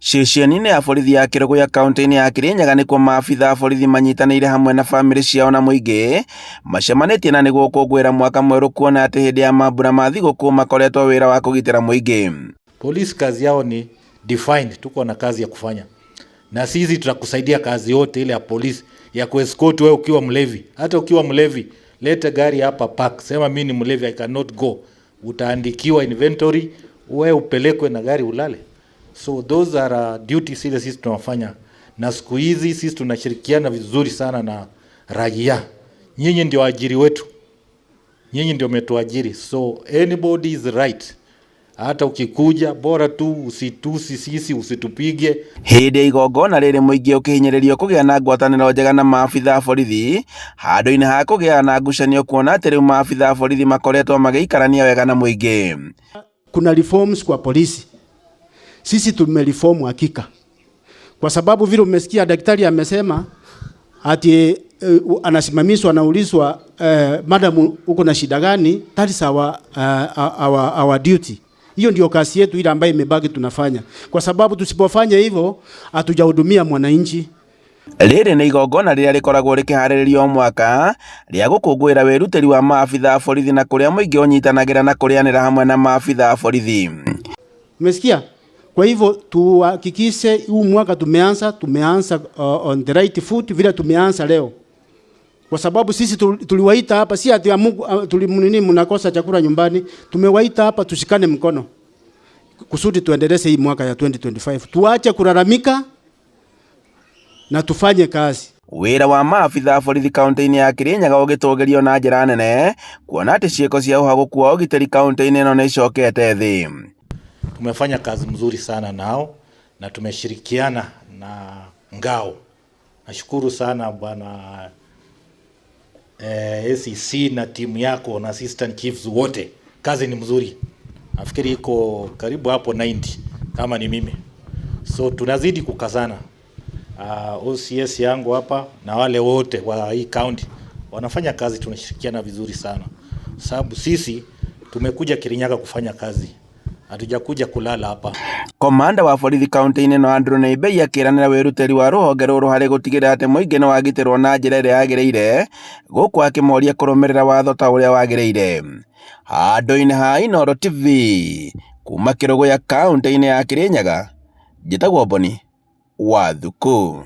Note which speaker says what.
Speaker 1: Ceceni-inĩ ya borithi ya Kĩrũgũ ya kaunti-inĩ ya Kirinyaga nĩkuo maabitha a borithi manyitanĩire hamwe na bamĩrĩ ciao na mũingĩ macemanĩtie na nĩguo gũkũngũĩra mwaka mwerũ, kuona atĩ hĩndĩ ya mambura ma thigũkũ makoretwo wĩra wa kũgitĩra mũingĩ.
Speaker 2: Polisi kazi yao ni defined, tuko na kazi ya kufanya, na sisi tutakusaidia kazi yote ile ya polisi ya kuescort wewe ukiwa mlevi. Hata ukiwa mlevi, leta gari hapa park, sema mimi ni mlevi, I cannot go, utaandikiwa inventory, wewe upelekwe na gari ulale. So those are duties ile sisi tunafanya, na siku hizi sisi tunashirikiana vizuri sana na raia. Nyinyi ndio ajiri wetu, nyinyi ndio umetuajiri, so anybody is right. Hata ukikuja bora tu usitusi sisi, usitupige.
Speaker 1: Hĩndĩ ya igongona rĩrĩ mũingĩ ũkĩhinyĩrĩrio kũgĩa na ngwatanĩro njega na maabitha a borithi, handũ-inĩ ha kũgĩa na ngucanio, kuona atĩ rĩu maabitha a borithi makoretwo magĩikarania wega na mũingĩ.
Speaker 3: Kuna reforms kwa polisi. Sisi tumereform hakika. Kwa sababu vile umesikia daktari amesema ati anasimamishwa, anaulizwa madam uko na shida gani? That is our duty. Hiyo ndio kazi yetu ile ambayo imebaki tunafanya. Kwa sababu tusipofanya hivyo hatujahudumia mwananchi.
Speaker 1: Rĩrĩ nĩ igongona rĩrĩa rĩkoragwo rĩkĩharĩrĩrio o mwaka rĩa gũkũngũĩra wĩrutĩri wa maabitha a borithi, na kũrĩa mũingĩ ũnyitanagĩra na kũrĩanĩra hamwe na maabitha a borithi.
Speaker 3: Umesikia? Kwa hivyo tuhakikishe huu mwaka tumeanza on the right foot vile tumeanza leo. Kwa sababu sisi tuliwaita hapa, si ati tulimnini mnakosa chakula nyumbani, tumewaita hapa tushikane mkono kusudi tuendeleze hii mwaka ya 2025. Tuache kulalamika na tufanye kazi.
Speaker 1: Wĩra wa maabitha a borithi kaunti-inĩ ya Kirinyaga ũgĩtũgĩrio na njĩra nene, kuona atĩ ciĩko cia ũhagũku wa ũgitĩri kaunti-inĩ ĩno nĩ icokete thĩ.
Speaker 2: Tumefanya kazi mzuri sana nao na tumeshirikiana na ngao. Nashukuru sana bwana SEC na timu yako na assistant chiefs wote. Kazi ni mzuri. Nafikiri iko karibu hapo 90 kama ni mimi. So tunazidi kukazana. OCS yangu hapa na wale wote wa hii county wanafanya kazi, tunashirikiana vizuri sana. Sababu sisi tumekuja Kirinyaga kufanya kazi. Hatujakuja kulala hapa.
Speaker 1: Komanda wa borithi kaunti-inĩ no Andrew Naibei akĩranĩra wĩrutĩri wa rũhonge rũrũ harĩ gũtigĩrĩra atĩ mũingĩ nĩ wagitĩrwo na njĩra ĩrĩa yagĩrĩire, gũkũ akĩmoria kũrũmĩrĩra watho ta ũrĩa wagĩrĩire. Handũ-inĩ ha Inooro TV kuma Kĩrũgũ ya kaunti-inĩ ya Kirinyaga, njĩtagwo Boni Wathuku.